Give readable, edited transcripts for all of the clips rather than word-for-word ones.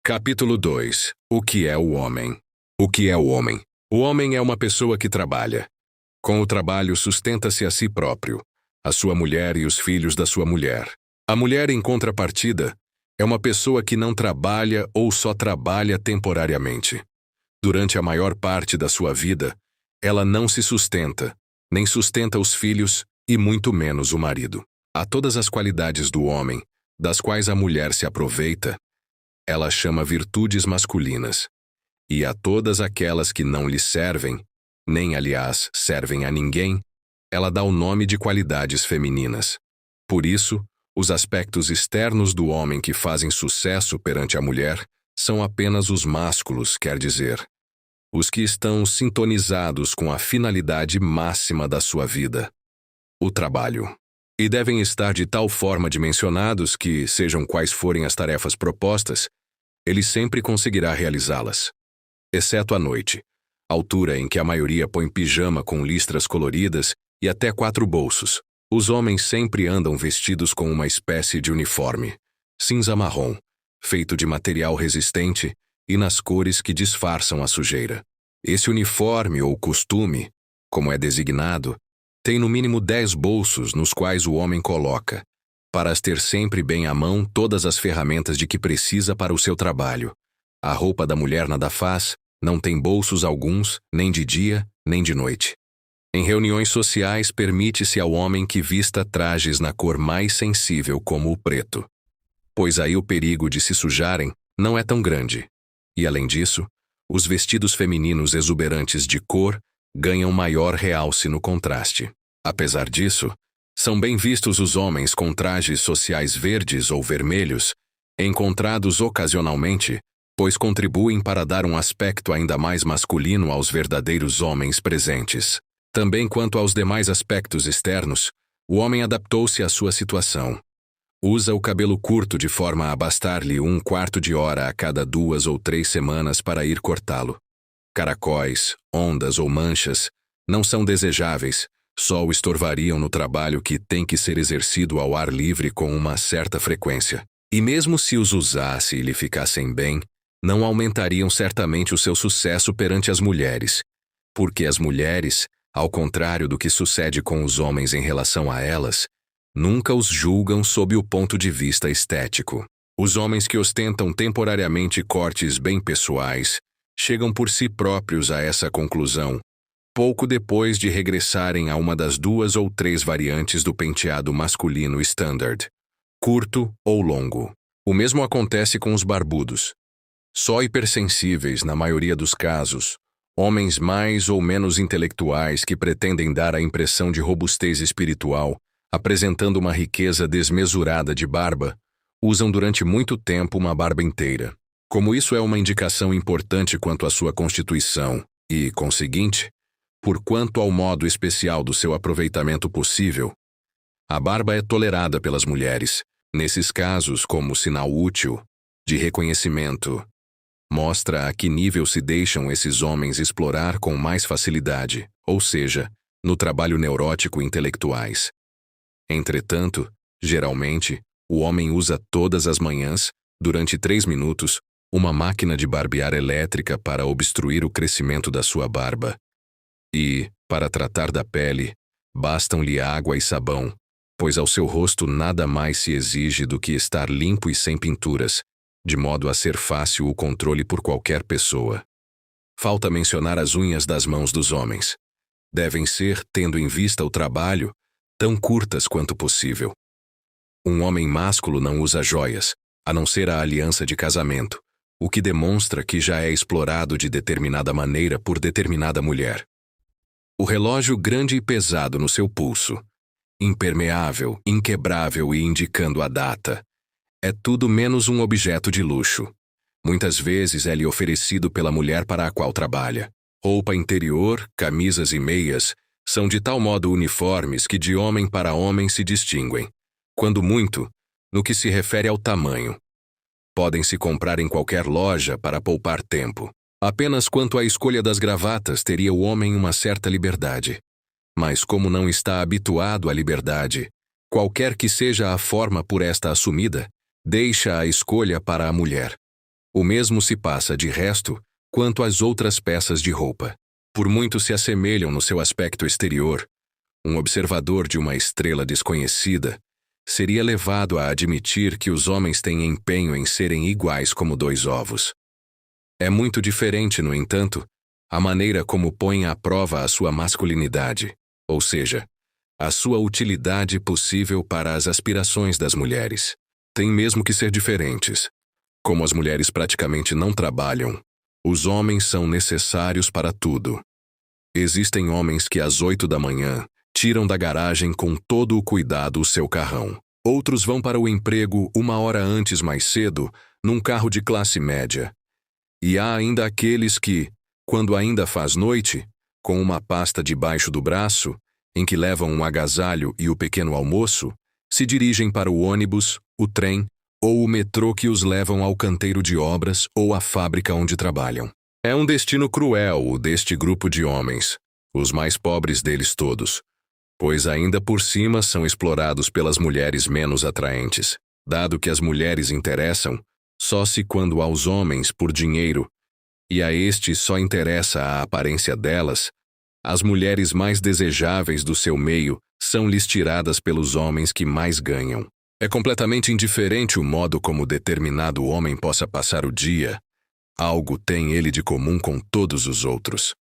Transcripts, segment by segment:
Capítulo 2. O que é o homem? O que é o homem? O homem é uma pessoa que trabalha. Com o trabalho sustenta-se a si próprio, a sua mulher e os filhos da sua mulher. A mulher, em contrapartida, é uma pessoa que não trabalha ou só trabalha temporariamente. Durante a maior parte da sua vida, ela não se sustenta, nem sustenta os filhos e muito menos o marido. Há todas as qualidades do homem, das quais a mulher se aproveita, ela chama virtudes masculinas. E a todas aquelas que não lhe servem, nem aliás servem a ninguém, ela dá o nome de qualidades femininas. Por isso, os aspectos externos do homem que fazem sucesso perante a mulher são apenas os másculos, quer dizer, os que estão sintonizados com a finalidade máxima da sua vida, o trabalho. E devem estar de tal forma dimensionados que, sejam quais forem as tarefas propostas, ele sempre conseguirá realizá-las. Exceto à noite, altura em que a maioria põe pijama com listras coloridas e até 4 bolsos. Os homens sempre andam vestidos com uma espécie de uniforme, cinza-marrom, feito de material resistente e nas cores que disfarçam a sujeira. Esse uniforme ou costume, como é designado, tem no mínimo 10 bolsos nos quais o homem coloca, para as ter sempre bem à mão todas as ferramentas de que precisa para o seu trabalho. A roupa da mulher nada faz, não tem bolsos alguns, nem de dia, nem de noite. Em reuniões sociais, permite-se ao homem que vista trajes na cor mais sensível como o preto, pois aí o perigo de se sujarem não é tão grande. E além disso, os vestidos femininos exuberantes de cor ganham maior realce no contraste. Apesar disso, são bem vistos os homens com trajes sociais verdes ou vermelhos, encontrados ocasionalmente, pois contribuem para dar um aspecto ainda mais masculino aos verdadeiros homens presentes. Também quanto aos demais aspectos externos, o homem adaptou-se à sua situação. Usa o cabelo curto de forma a bastar-lhe 1/4 de hora a cada 2 ou 3 semanas para ir cortá-lo. Caracóis, ondas ou manchas não são desejáveis, só o estorvariam no trabalho que tem que ser exercido ao ar livre com uma certa frequência. E mesmo se os usasse e lhe ficassem bem, não aumentariam certamente o seu sucesso perante as mulheres, porque as mulheres, ao contrário do que sucede com os homens em relação a elas, nunca os julgam sob o ponto de vista estético. Os homens que ostentam temporariamente cortes bem pessoais chegam por si próprios a essa conclusão, pouco depois de regressarem a uma das 2 ou 3 variantes do penteado masculino standard, curto ou longo. O mesmo acontece com os barbudos. Só hipersensíveis, na maioria dos casos, homens mais ou menos intelectuais que pretendem dar a impressão de robustez espiritual, apresentando uma riqueza desmesurada de barba, usam durante muito tempo uma barba inteira. Como isso é uma indicação importante quanto à sua constituição e, conseguinte, por quanto ao modo especial do seu aproveitamento possível, a barba é tolerada pelas mulheres, nesses casos como sinal útil, de reconhecimento. Mostra a que nível se deixam esses homens explorar com mais facilidade, ou seja, no trabalho neurótico intelectuais. Entretanto, geralmente, o homem usa todas as manhãs, durante 3 minutos, uma máquina de barbear elétrica para obstruir o crescimento da sua barba. E, para tratar da pele, bastam-lhe água e sabão, pois ao seu rosto nada mais se exige do que estar limpo e sem pinturas, de modo a ser fácil o controle por qualquer pessoa. Falta mencionar as unhas das mãos dos homens. Devem ser, tendo em vista o trabalho, tão curtas quanto possível. Um homem másculo não usa joias, a não ser a aliança de casamento, o que demonstra que já é explorado de determinada maneira por determinada mulher. O relógio grande e pesado no seu pulso, impermeável, inquebrável e indicando a data, é tudo menos um objeto de luxo. Muitas vezes é-lhe oferecido pela mulher para a qual trabalha. Roupa interior, camisas e meias são de tal modo uniformes que de homem para homem se distinguem, quando muito, no que se refere ao tamanho. Podem se comprar em qualquer loja para poupar tempo. Apenas quanto à escolha das gravatas teria o homem uma certa liberdade. Mas como não está habituado à liberdade, qualquer que seja a forma por esta assumida, deixa a escolha para a mulher. O mesmo se passa, de resto, quanto às outras peças de roupa. Por muito se assemelham no seu aspecto exterior, um observador de uma estrela desconhecida seria levado a admitir que os homens têm empenho em serem iguais como dois ovos. É muito diferente, no entanto, a maneira como põem à prova a sua masculinidade, ou seja, a sua utilidade possível para as aspirações das mulheres. Tem mesmo que ser diferentes. Como as mulheres praticamente não trabalham, os homens são necessários para tudo. Existem homens que às 8 da manhã tiram da garagem com todo o cuidado o seu carrão. Outros vão para o emprego 1 hora antes mais cedo, num carro de classe média. E há ainda aqueles que, quando ainda faz noite, com uma pasta debaixo do braço, em que levam um agasalho e o pequeno almoço, se dirigem para o ônibus, o trem ou o metrô que os levam ao canteiro de obras ou à fábrica onde trabalham. É um destino cruel o deste grupo de homens, os mais pobres deles todos, pois ainda por cima são explorados pelas mulheres menos atraentes, dado que as mulheres interessam só se quando aos homens por dinheiro, e a estes só interessa a aparência delas, as mulheres mais desejáveis do seu meio são-lhes tiradas pelos homens que mais ganham. É completamente indiferente o modo como determinado homem possa passar o dia. Algo tem ele de comum com todos os outros.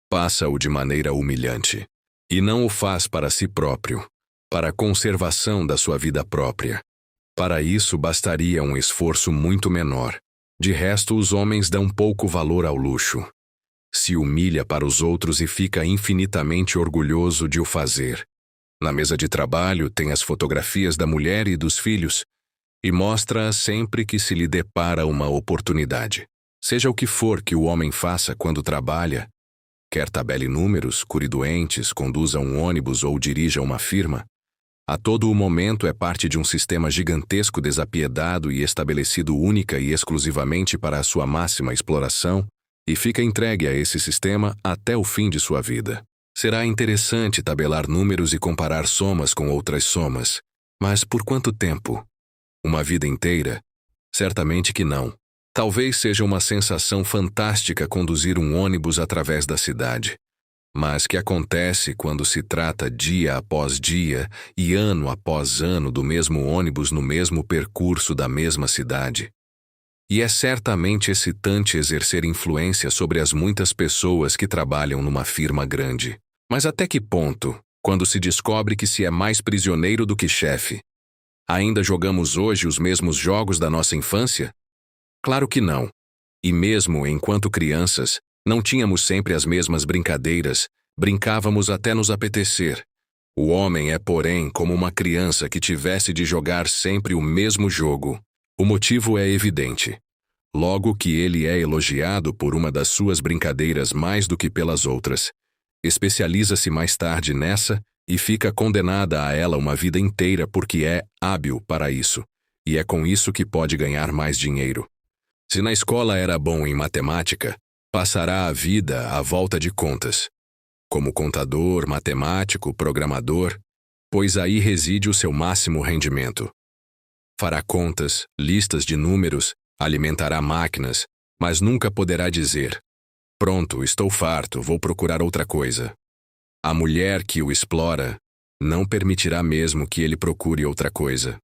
Passa-o de maneira humilhante. E não o faz para si próprio, para a conservação da sua vida própria. Para isso bastaria um esforço muito menor. De resto, os homens dão pouco valor ao luxo. Se humilha para os outros e fica infinitamente orgulhoso de o fazer. Na mesa de trabalho tem as fotografias da mulher e dos filhos, e mostra-as sempre que se lhe depara uma oportunidade. Seja o que for que o homem faça quando trabalha, quer tabele números, cure doentes, conduza um ônibus ou dirija uma firma, a todo o momento é parte de um sistema gigantesco desapiedado e estabelecido única e exclusivamente para a sua máxima exploração, e fica entregue a esse sistema até o fim de sua vida. Será interessante tabelar números e comparar somas com outras somas, mas por quanto tempo? Uma vida inteira? Certamente que não. Talvez seja uma sensação fantástica conduzir um ônibus através da cidade, mas que acontece quando se trata dia após dia e ano após ano do mesmo ônibus no mesmo percurso da mesma cidade. E é certamente excitante exercer influência sobre as muitas pessoas que trabalham numa firma grande. Mas até que ponto, quando se descobre que se é mais prisioneiro do que chefe? Ainda jogamos hoje os mesmos jogos da nossa infância? Claro que não. E mesmo enquanto crianças, não tínhamos sempre as mesmas brincadeiras, brincávamos até nos apetecer. O homem é, porém, como uma criança que tivesse de jogar sempre o mesmo jogo. O motivo é evidente. Logo que ele é elogiado por uma das suas brincadeiras mais do que pelas outras, especializa-se mais tarde nessa e fica condenada a ela uma vida inteira porque é hábil para isso, e é com isso que pode ganhar mais dinheiro. Se na escola era bom em matemática, passará a vida à volta de contas. Como contador, matemático, programador, pois aí reside o seu máximo rendimento. Fará contas, listas de números, alimentará máquinas, mas nunca poderá dizer: pronto, estou farto, vou procurar outra coisa. A mulher que o explora não permitirá mesmo que ele procure outra coisa.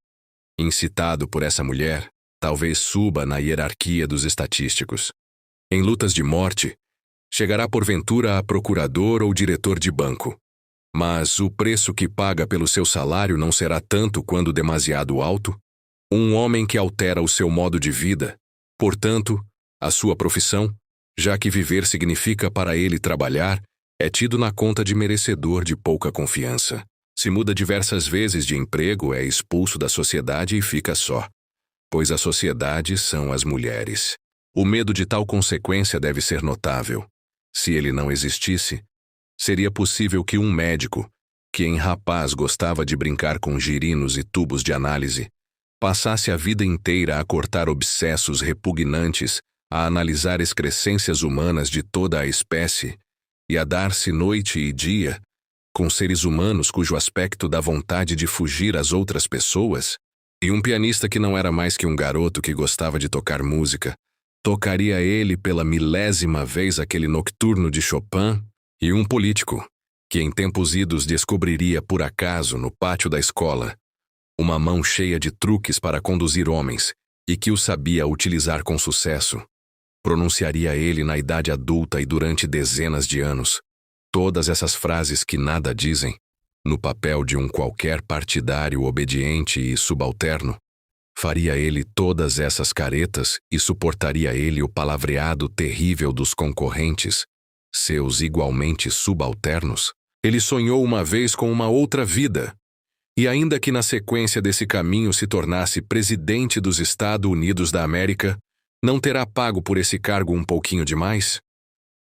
Incitado por essa mulher, talvez suba na hierarquia dos estatísticos. Em lutas de morte, chegará porventura a procurador ou diretor de banco. Mas o preço que paga pelo seu salário não será tanto quando demasiado alto? Um homem que altera o seu modo de vida, portanto, a sua profissão, já que viver significa para ele trabalhar, é tido na conta de merecedor de pouca confiança. Se muda diversas vezes de emprego, é expulso da sociedade e fica só, pois a sociedade são as mulheres. O medo de tal consequência deve ser notável. Se ele não existisse, seria possível que um médico, que em rapaz gostava de brincar com girinos e tubos de análise, passasse a vida inteira a cortar obsessos repugnantes, a analisar excrescências humanas de toda a espécie e a dar-se noite e dia com seres humanos cujo aspecto dá vontade de fugir às outras pessoas, e um pianista que não era mais que um garoto que gostava de tocar música, Tocaria ele pela milésima vez aquele nocturno de Chopin, e um político, que em tempos idos descobriria por acaso no pátio da escola uma mão cheia de truques para conduzir homens e que o sabia utilizar com sucesso, pronunciaria ele na idade adulta e durante dezenas de anos todas essas frases que nada dizem, no papel de um qualquer partidário obediente e subalterno. Faria ele todas essas caretas e suportaria ele o palavreado terrível dos concorrentes, seus igualmente subalternos? Ele sonhou uma vez com uma outra vida, e ainda que na sequência desse caminho se tornasse presidente dos Estados Unidos da América, não terá pago por esse cargo um pouquinho demais?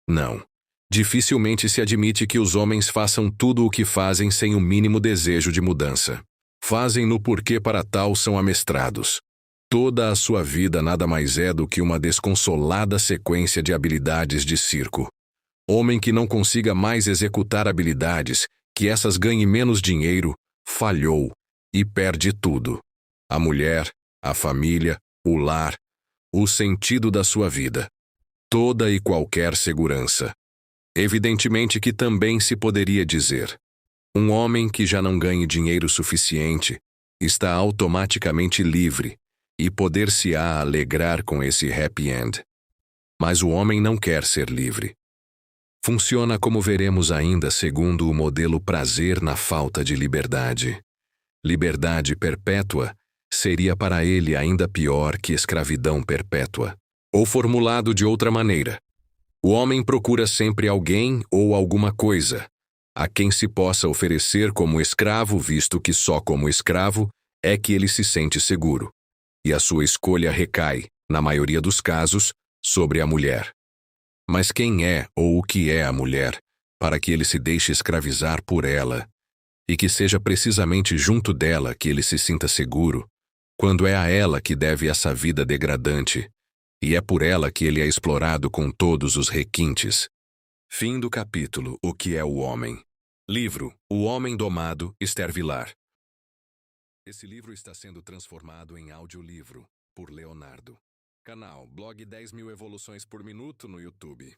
Não. Dificilmente se admite que os homens façam tudo o que fazem sem o mínimo desejo de mudança. Fazem-no porque para tal são amestrados. Toda a sua vida nada mais é do que uma desconsolada sequência de habilidades de circo. Homem que não consiga mais executar habilidades, que essas ganhe menos dinheiro, falhou e perde tudo. A mulher, a família, o lar, o sentido da sua vida. Toda e qualquer segurança. Evidentemente que também se poderia dizer: um homem que já não ganhe dinheiro suficiente está automaticamente livre e poder-se-á alegrar com esse happy end. Mas o homem não quer ser livre. Funciona como veremos ainda segundo o modelo prazer na falta de liberdade. Liberdade perpétua seria para ele ainda pior que escravidão perpétua. Ou formulado de outra maneira, o homem procura sempre alguém ou alguma coisa a quem se possa oferecer como escravo, visto que só como escravo é que ele se sente seguro. E a sua escolha recai, na maioria dos casos, sobre a mulher. Mas quem é ou o que é a mulher, para que ele se deixe escravizar por ela, e que seja precisamente junto dela que ele se sinta seguro, quando é a ela que deve essa vida degradante, e é por ela que ele é explorado com todos os requintes? Fim do capítulo O que é o homem. Livro O Homem Domado, Esther Vilar. Esse livro está sendo transformado em audiolivro por Leonardo. Canal Blog 10.000 Evoluções por Minuto no YouTube.